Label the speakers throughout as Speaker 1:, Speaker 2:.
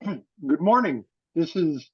Speaker 1: Good morning. This is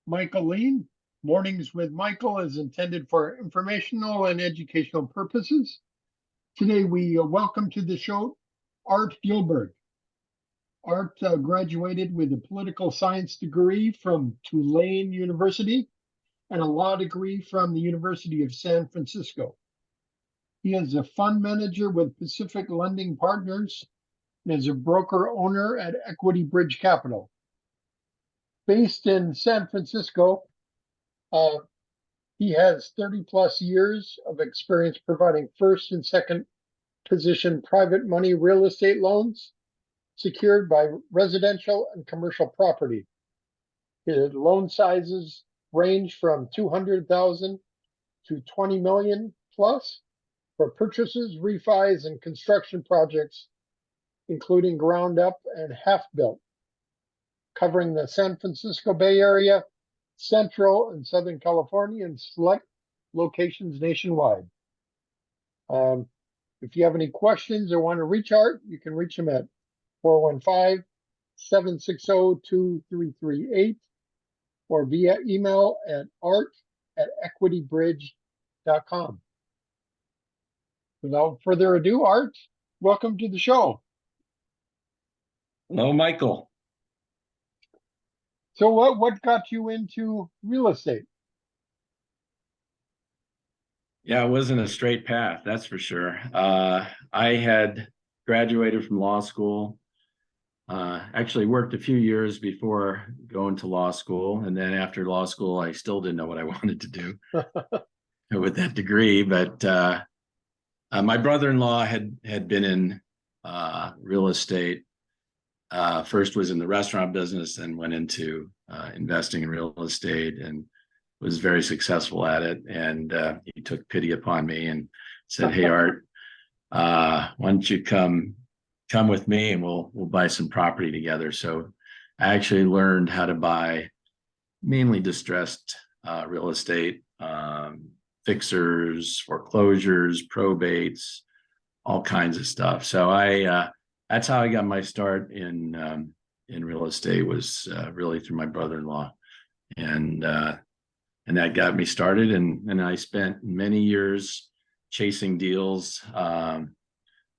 Speaker 1: Michael Lean. Mornings with Michael is intended for informational and educational purposes. Today, we welcome to the show Art Gilberg. Art graduated with a political science degree from Tulane University and a law degree from the University of San Francisco. He is a fund manager with Pacific Lending Partners and is a broker owner at Equity Bridge Capital. Based in San Francisco, uh, he has 30 plus years of experience providing first and second position private money real estate loans secured by residential and commercial property. His loan sizes range from 200,000 to 20 million plus for purchases, refis, and construction projects, including ground up and half built, covering the San Francisco Bay Area, Central and Southern California, and select locations nationwide. If you have any questions or want to reach Art, you can reach him at 415-760-2338 or via email at art@equitybridge.com. Without further ado, Art, welcome to the show.
Speaker 2: Hello, Michael.
Speaker 1: So what got you into real estate?
Speaker 2: Yeah, it wasn't a straight path, that's for sure. I had graduated from law school, actually worked a few years before going to law school. And then after law school, I still didn't know what I wanted to do with that degree. But my brother-in-law had been in real estate. First was in the restaurant business, then went into investing in real estate and was very successful at it. And he took pity upon me and said, "Hey, Art, why don't you come with me and we'll buy some property together." So I actually learned how to buy mainly distressed real estate, fixers, foreclosures, probates, all kinds of stuff. So that's how I got my start in real estate, was really through my brother-in-law, and that got me started. And I spent many years chasing deals,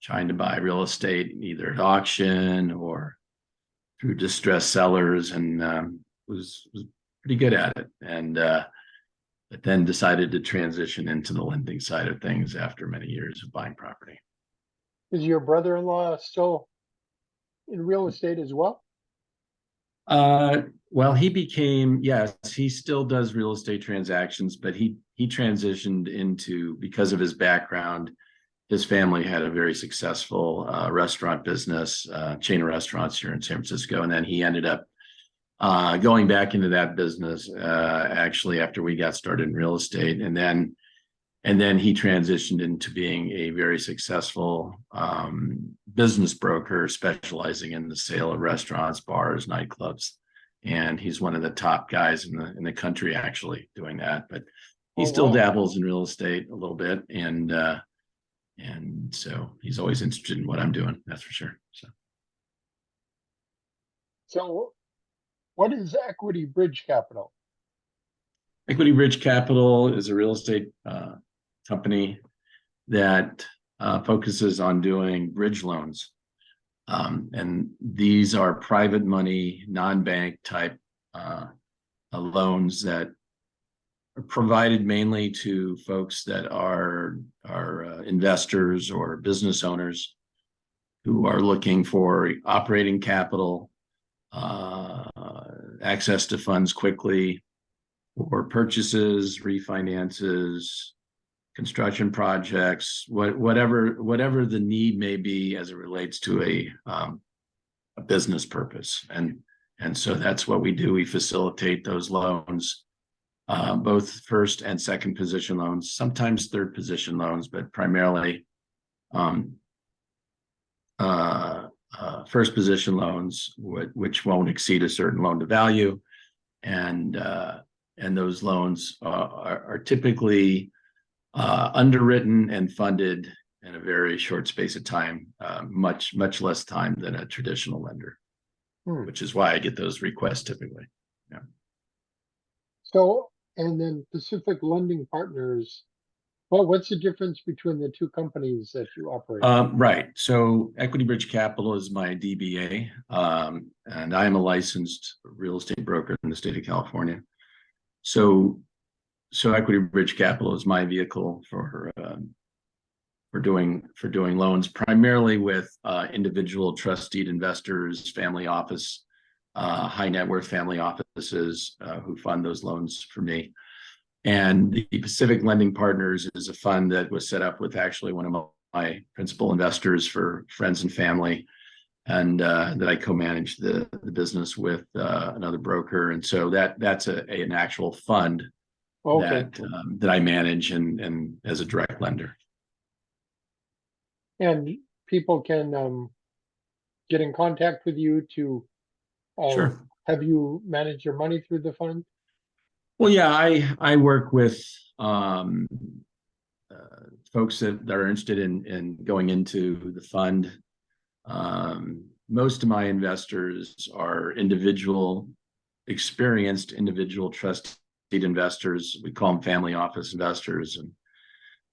Speaker 2: trying to buy real estate either at auction or through distressed sellers, and was pretty good at it. And but then decided to transition into the lending side of things after many years of buying property.
Speaker 1: Is your brother-in-law still in real estate as well?
Speaker 2: Well, yes, he still does real estate transactions, but he transitioned into, because of his background, his family had a very successful restaurant business, chain of restaurants here in San Francisco. And then he ended up going back into that business actually after we got started in real estate. And then he transitioned into being a very successful business broker, specializing in the sale of restaurants, bars, nightclubs. And he's one of the top guys in the country actually doing that. But he still dabbles in real estate a little bit, and so he's always interested in what I'm doing. That's for sure.
Speaker 1: So what is Equity Bridge Capital?
Speaker 2: Equity Bridge Capital is a real estate company that focuses on doing bridge loans. And these are private money, non-bank type loans that are provided mainly to folks that are investors or business owners who are looking for operating capital, access to funds quickly, or purchases, refinances, construction projects, whatever the need may be as it relates to a business purpose. And so that's what we do. We facilitate those loans, both first and second position loans, sometimes third position loans, but primarily first position loans, which won't exceed a certain loan to value. And those loans are typically underwritten and funded in a very short space of time, much less time than a traditional lender. which is why I get those requests typically. Yeah.
Speaker 1: So, and then Pacific Lending Partners, well, what's the difference between the two companies that you operate?
Speaker 2: Right. So Equity Bridge Capital is my DBA, and I am a licensed real estate broker in the state of California. So Equity Bridge Capital is my vehicle for doing loans, primarily with individual trustee investors, family office, high net worth family offices who fund those loans for me. And the Pacific Lending Partners is a fund that was set up with actually one of my principal investors for friends and family, and that I co-manage the business with another broker. And so that's an actual fund that I manage and as a direct lender.
Speaker 1: And people can get in contact with you to
Speaker 2: Sure.
Speaker 1: have you manage your money through the fund?
Speaker 2: Well, yeah, I work with folks that are interested in going into the fund. Most of my investors are experienced individual trusted investors. We call them family office investors,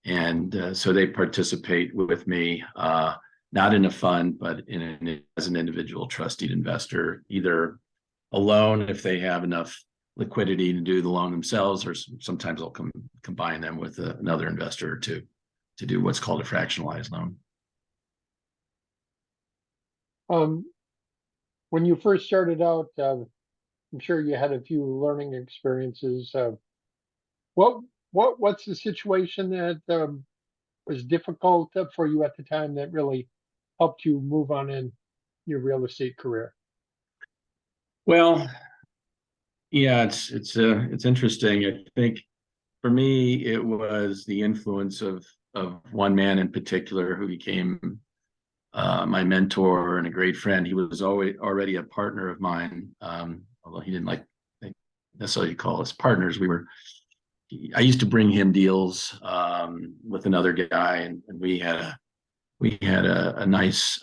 Speaker 2: and so they participate with me, not in a fund, but as an individual trusted investor, either alone if they have enough liquidity to do the loan themselves, or sometimes I'll combine them with another investor or two to do what's called a fractionalized loan.
Speaker 1: When you first started out, I'm sure you had a few learning experiences. What's the situation that was difficult for you at the time that really helped you move on in your real estate career?
Speaker 2: Well, yeah, it's interesting. I think for me, it was the influence of one man in particular who became my mentor and a great friend. He was already a partner of mine, although he didn't like necessarily call us partners. I used to bring him deals with another guy, and we had a nice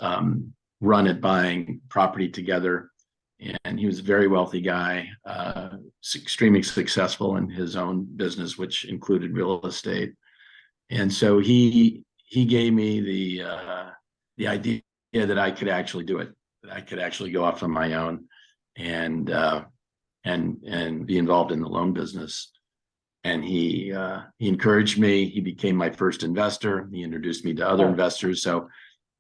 Speaker 2: run at buying property together. And he was a very wealthy guy, extremely successful in his own business, which included real estate. And so he gave me the idea that I could actually do it, that I could actually go off on my own and be involved in the loan business. And he encouraged me. He became my first investor. He introduced me to other investors.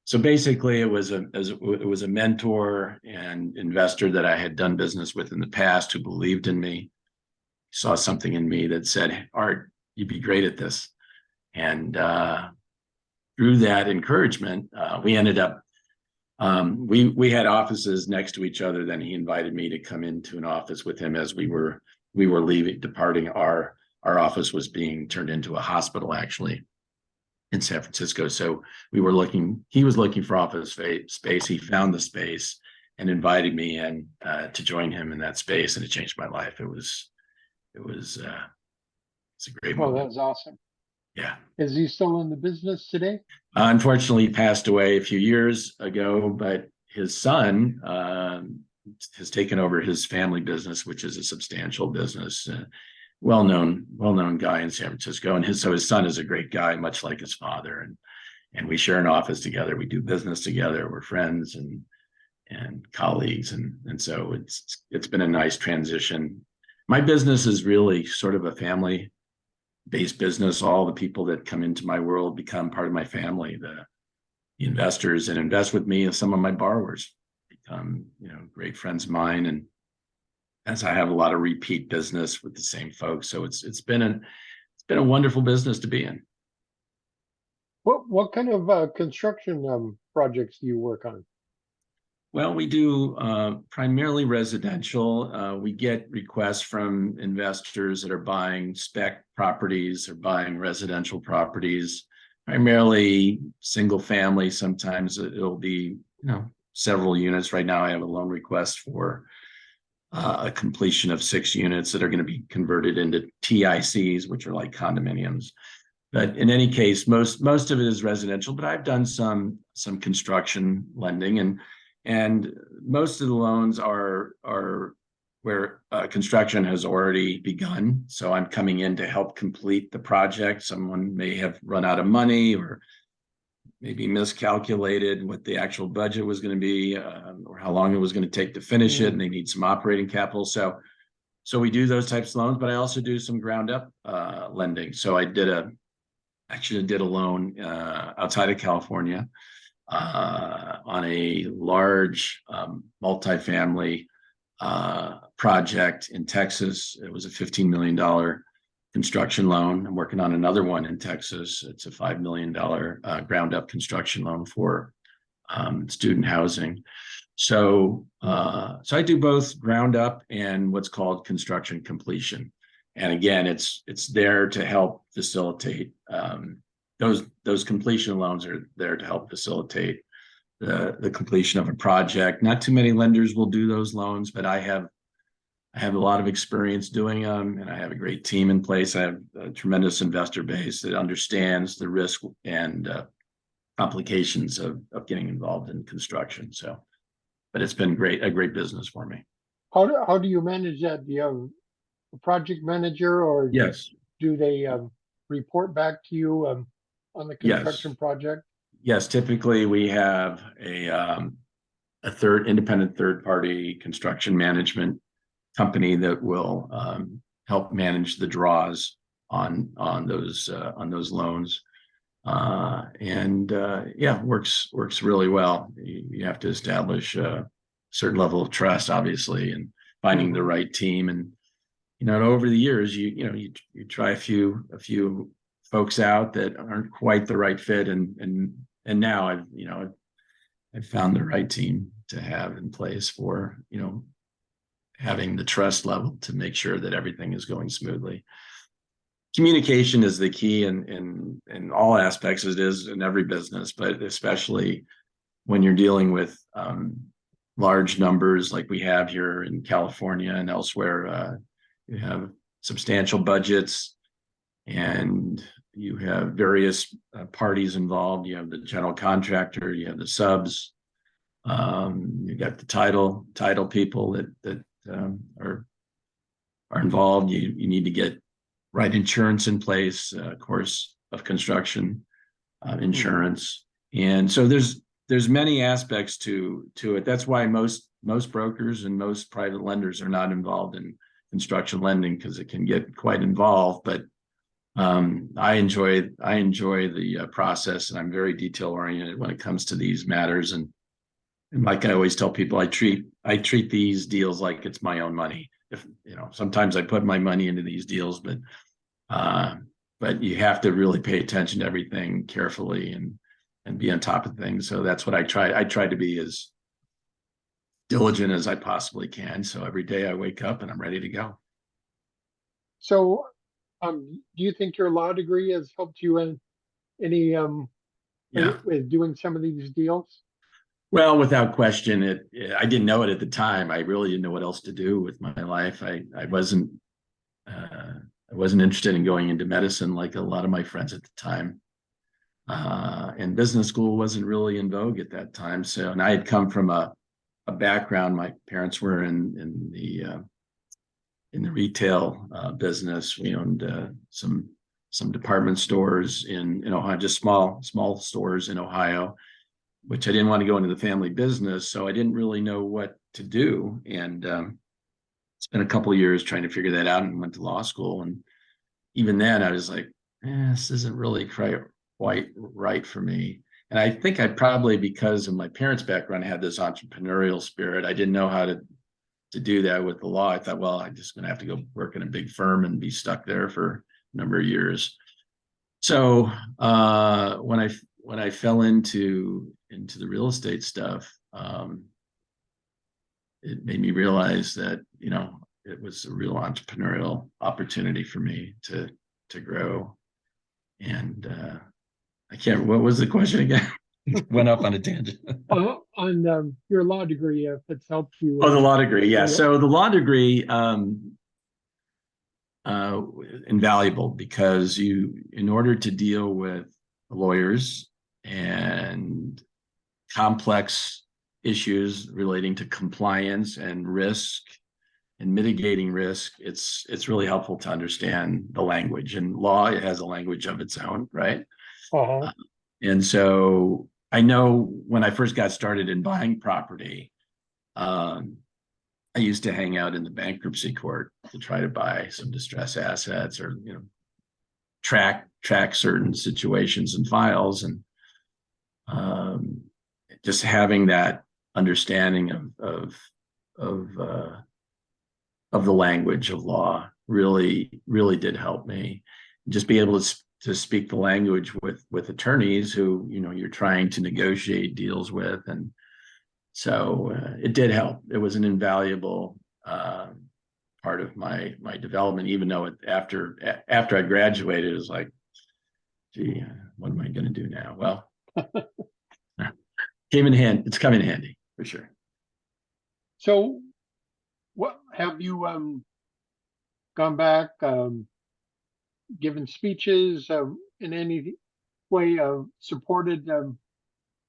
Speaker 2: So basically, it was a mentor and investor that I had done business with in the past who believed in me, saw something in me that said, "Art, you'd be great at this." And through that encouragement, we ended up we had offices next to each other. Then he invited me to come into an office with him as we were departing. Our office was being turned into a hospital, actually, in San Francisco. So he was looking for office space. He found the space and invited me in to join him in that space, and it changed my life. It's a great moment.
Speaker 1: Well, that's awesome.
Speaker 2: Yeah.
Speaker 1: Is he still in the business today?
Speaker 2: Unfortunately, he passed away a few years ago, but his son has taken over his family business, which is a substantial business. Well-known guy in San Francisco, and his son is a great guy, much like his father, and we share an office together. We do business together. We're friends and colleagues, and so it's been a nice transition. My business is really sort of a family-based business. All the people that come into my world become part of my family. The investors that invest with me, and some of my borrowers become great friends of mine, and as I have a lot of repeat business with the same folks. So it's been a wonderful business to be in.
Speaker 1: What kind of construction projects do you work on?
Speaker 2: Well, we do primarily residential. We get requests from investors that are buying spec properties or buying residential properties, primarily single family. Sometimes it'll be several units. Right now I have a loan request for a completion of 6 units that are going to be converted into TICs, which are like condominiums. But in any case, most of it is residential. But I've done some construction lending, and most of the loans are where construction has already begun. So I'm coming in to help complete the project. Someone may have run out of money or maybe miscalculated what the actual budget was going to be, or how long it was going to take to finish it, and they need some operating capital. So we do those types of loans, but I also do some ground up lending. So I actually did a loan outside of California on a large multifamily project in Texas. It was a $15 million construction loan. I'm working on another one in Texas. It's a $5 million ground up construction loan for student housing. So I do both ground up and what's called construction completion. And again, it's there to help facilitate those completion loans are there to help facilitate the completion of a project. Not too many lenders will do those loans, but I have a lot of experience doing them, and I have a great team in place. I have a tremendous investor base that understands the risk and complications of getting involved in construction. So, but it's been a great business for me.
Speaker 1: How do you manage that? Do you have a project manager, or
Speaker 2: Yes.
Speaker 1: do they report back to you on the construction
Speaker 2: Yes.
Speaker 1: project?
Speaker 2: Yes. Typically, we have a independent third party construction management company that will help manage the draws on those loans. Yeah, works really well. You have to establish a certain level of trust, obviously, and finding the right team. And over the years, you try a few folks out that aren't quite the right fit, and now I've found the right team to have in place for having the trust level to make sure that everything is going smoothly. Communication is the key in all aspects. It is in every business, but especially when you're dealing with large numbers like we have here in California and elsewhere. You have substantial budgets, and you have various parties involved. You have the general contractor, you have the subs, you got the title people that are involved. You need to get right insurance in place, course of construction insurance, and so there's many aspects to it. That's why most brokers and most private lenders are not involved in construction lending, because it can get quite involved. But I enjoy the process, and I'm very detail oriented when it comes to these matters. And like I always tell people, I treat these deals like it's my own money. If sometimes I put my money into these deals, but you have to really pay attention to everything carefully and be on top of things. So that's what I try. I try to be as diligent as I possibly can. So every day I wake up and I'm ready to go.
Speaker 1: So, do you think your law degree has helped you in any with doing some of these deals?
Speaker 2: Well, without question, I didn't know it at the time. I really didn't know what else to do with my life. I wasn't interested in going into medicine like a lot of my friends at the time. And business school wasn't really in vogue at that time. So, and I had come from a background. My parents were in the retail business. We owned some department stores in Ohio, just small stores in Ohio, which I didn't want to go into the family business. So I didn't really know what to do. And spent a couple of years trying to figure that out, and went to law school. And even then I was like, this isn't really quite right for me. And I think I probably, because of my parents' background, I had this entrepreneurial spirit. I didn't know how to do that with the law. I thought, well, I'm just going to have to go work in a big firm and be stuck there for a number of years. So when I fell into the real estate stuff, it made me realize that it was a real entrepreneurial opportunity for me to grow. And I can't. What was the question again? Went off on a tangent.
Speaker 1: On your law degree, if it's helped you.
Speaker 2: Oh, the law degree. Yeah. So the law degree, invaluable, because in order to deal with lawyers and complex issues relating to compliance and risk and mitigating risk, it's really helpful to understand the language. And law, it has a language of its own, right?
Speaker 1: Uh-huh.
Speaker 2: And so I know when I first got started in buying property, um, I used to hang out in the bankruptcy court to try to buy some distressed assets, or track certain situations and files, and um, just having that understanding of the language of law really did help me. Just be able to speak the language with attorneys who you're trying to negotiate deals with, and so it did help. It was an invaluable part of my development, even though after I graduated, it was like, gee, what am I going to do now? Well, it's coming in handy for sure.
Speaker 1: So what have you gone back, given speeches, in any way, supported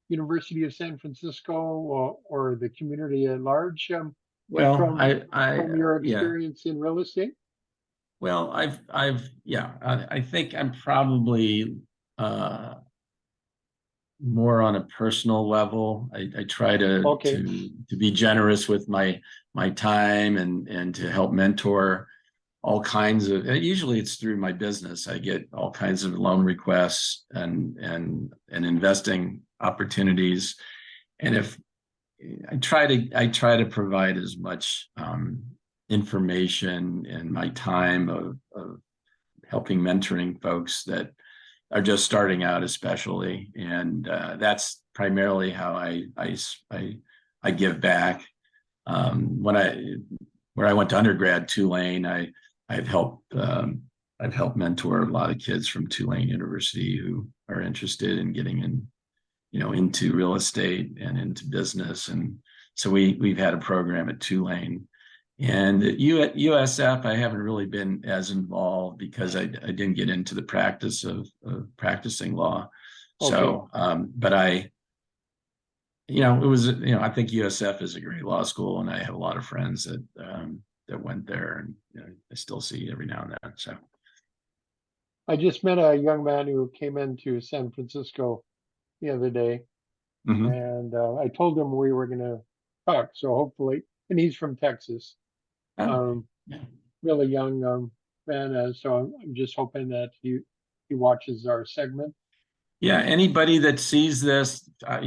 Speaker 1: University of San Francisco, or the community at large,
Speaker 2: Well,
Speaker 1: from
Speaker 2: I
Speaker 1: your
Speaker 2: yeah.
Speaker 1: experience in real estate?
Speaker 2: Well, yeah, I think I'm probably uh, more on a personal level. I try
Speaker 1: Okay.
Speaker 2: to be generous with my time, and to help mentor all kinds of. Usually, it's through my business. I get all kinds of loan requests and investing opportunities, and if I try to provide as much information and my time of helping mentoring folks that are just starting out, especially, and that's primarily how I give back. When where I went to undergrad, Tulane, I've helped I've helped mentor a lot of kids from Tulane University who are interested in getting into real estate and into business. And so we've had a program at Tulane. And at USF, I haven't really been as involved because I didn't get into the practice of practicing law.
Speaker 1: Okay.
Speaker 2: So, but I think USF is a great law school, and I have a lot of friends that went there, and I still see every now and then. So,
Speaker 1: I just met a young man who came into San Francisco the other day,
Speaker 2: mhm.
Speaker 1: and I told him we were going to talk. So hopefully, and he's from Texas,
Speaker 2: Oh,
Speaker 1: um,
Speaker 2: yeah.
Speaker 1: really young man. So I'm just hoping that he watches our segment.
Speaker 2: Yeah, anybody that sees this, I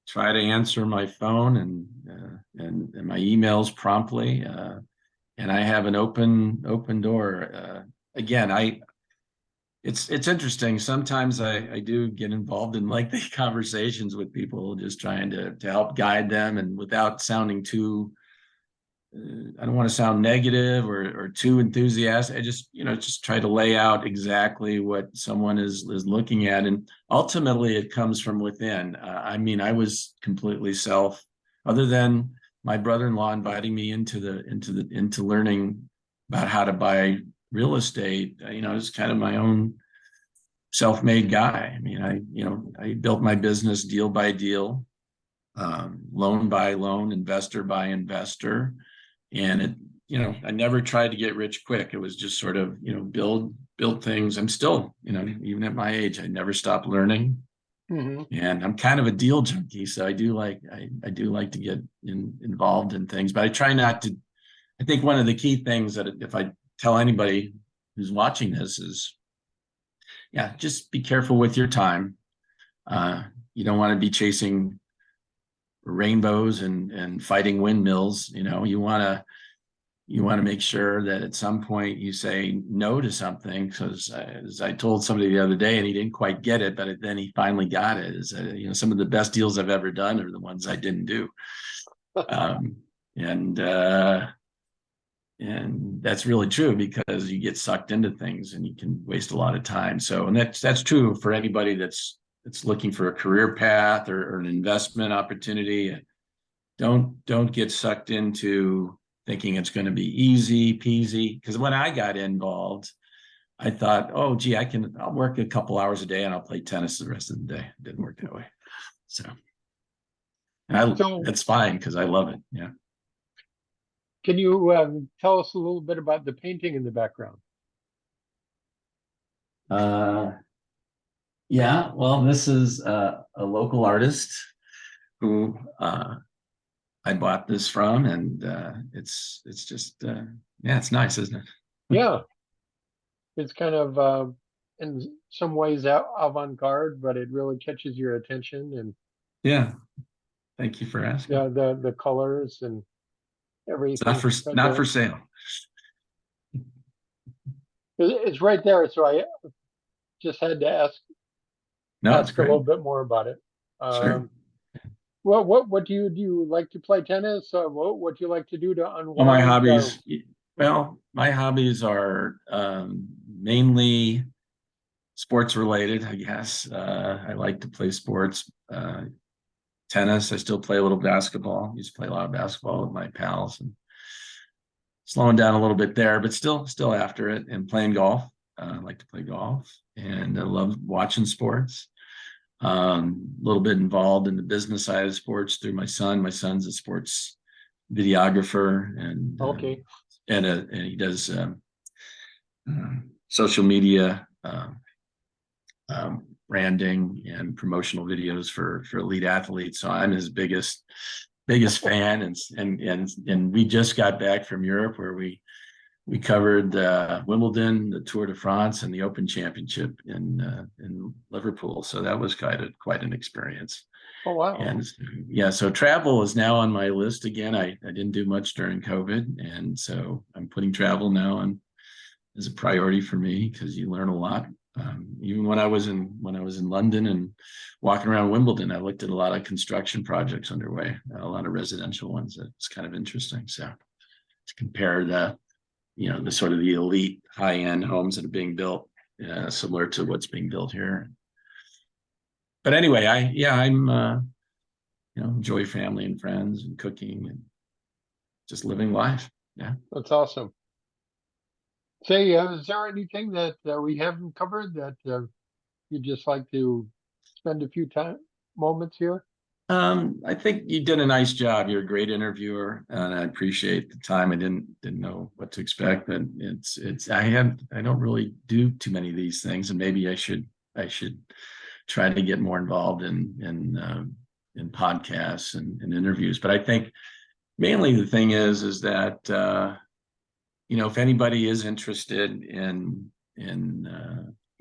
Speaker 2: try to answer my phone and my emails promptly, and I have an open door. Again, it's interesting. Sometimes I do get involved in lengthy conversations with people, just trying to help guide them, and without sounding too I don't want to sound negative or too enthusiastic. I just try to lay out exactly what someone is looking at, and ultimately it comes from within. I mean, I was completely other than my brother-in-law inviting me into learning about how to buy real estate. It's kind of my own self-made guy. I mean, I built my business deal by deal, loan by loan, investor by investor, and I never tried to get rich quick. It was just sort of build things. I'm still, even at my age, I never stopped learning,
Speaker 1: Hmm.
Speaker 2: and I'm kind of a deal junkie, so I do like to get involved in things, but I try not to. I think one of the key things that if I tell anybody who's watching this is, yeah, just be careful with your time. You don't want to be chasing rainbows and fighting windmills. You want to make sure that at some point you say no to something, because as I told somebody the other day, and he didn't quite get it, but then he finally got it, is some of the best deals I've ever done are the ones I didn't do. um, and and that's really true, because you get sucked into things and you can waste a lot of time. So, and that's true for anybody that's looking for a career path or an investment opportunity. Don't get sucked into thinking it's going to be easy peasy. Because when I got involved, I thought, oh, gee, I'll work a couple hours a day and I'll play tennis the rest of the day. It didn't work that way. So,
Speaker 1: So
Speaker 2: that's fine because I love it. Yeah.
Speaker 1: can you tell us a little bit about the painting in the background?
Speaker 2: Uh, yeah, well, this is a local artist who I bought this from, and it's just yeah, it's nice, isn't it?
Speaker 1: Yeah, it's kind of in some ways avant-garde, but it really catches your attention, and
Speaker 2: Yeah, thank you for asking.
Speaker 1: yeah, the colors and
Speaker 2: It's not
Speaker 1: everything
Speaker 2: for
Speaker 1: spread
Speaker 2: not
Speaker 1: there.
Speaker 2: for sale.
Speaker 1: It's right there, so I just had to
Speaker 2: No, it's
Speaker 1: ask a
Speaker 2: great.
Speaker 1: little bit more about it.
Speaker 2: Sure.
Speaker 1: Well, what do you like to play tennis? What do you like to do to
Speaker 2: Well, my
Speaker 1: unwind?
Speaker 2: hobbies, well, my hobbies are mainly sports related, I guess. I like to play sports, tennis. I still play a little basketball. Used to play a lot of basketball with my pals, and slowing down a little bit there, but still after it, and playing golf. I like to play golf, and I love watching sports. A little bit involved in the business side of sports through my son. My son's a sports videographer,
Speaker 1: Okay.
Speaker 2: and he does social media branding and promotional videos for elite athletes. So I'm his biggest fan, and we just got back from Europe where we covered Wimbledon, the Tour de France, and the Open Championship in Liverpool. So that was quite an experience.
Speaker 1: Oh, wow.
Speaker 2: And yeah, so travel is now on my list again. I didn't do much during COVID, and so I'm putting travel now on as a priority for me because you learn a lot. Even when I was in London and walking around Wimbledon, I looked at a lot of construction projects underway, a lot of residential ones. It's kind of interesting. So to compare the sort of the elite high end homes that are being built, similar to what's being built here. But anyway, I'm enjoy family and friends and cooking and just living life. Yeah.
Speaker 1: That's awesome. Say, is there anything that we haven't covered that you'd just like to spend a few moments here?
Speaker 2: I think you did a nice job. You're a great interviewer, and I appreciate the time. I didn't know what to expect, but I don't really do too many of these things, and maybe I should try to get more involved in podcasts and interviews. But I think mainly the thing is that if anybody is interested in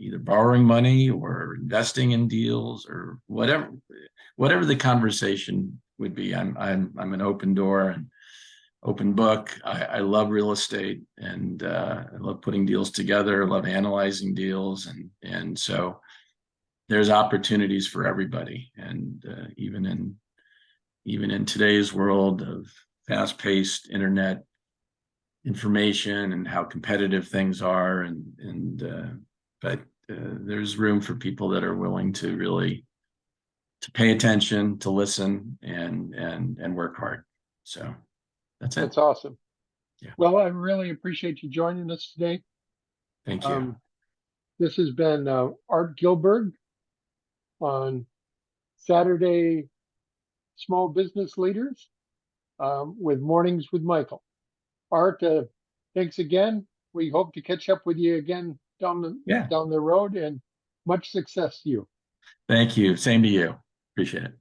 Speaker 2: either borrowing money or investing in deals or whatever the conversation would be, I'm an open door and open book. I love real estate, and I love putting deals together. I love analyzing deals, and so there's opportunities for everybody. And even in today's world of fast-paced internet information and how competitive things are, but there's room for people that are willing to really to pay attention, to listen, and work hard. So that's it.
Speaker 1: That's awesome.
Speaker 2: Yeah.
Speaker 1: Well, I really appreciate you joining us today.
Speaker 2: Thank you.
Speaker 1: Um, this has been Art Gilberg on Saturday Small Business Leaders with Mornings with Michael. Art, thanks again. We hope to catch up with you again
Speaker 2: Yeah.
Speaker 1: down the road, and much success to you.
Speaker 2: Thank you. Same to you. Appreciate it.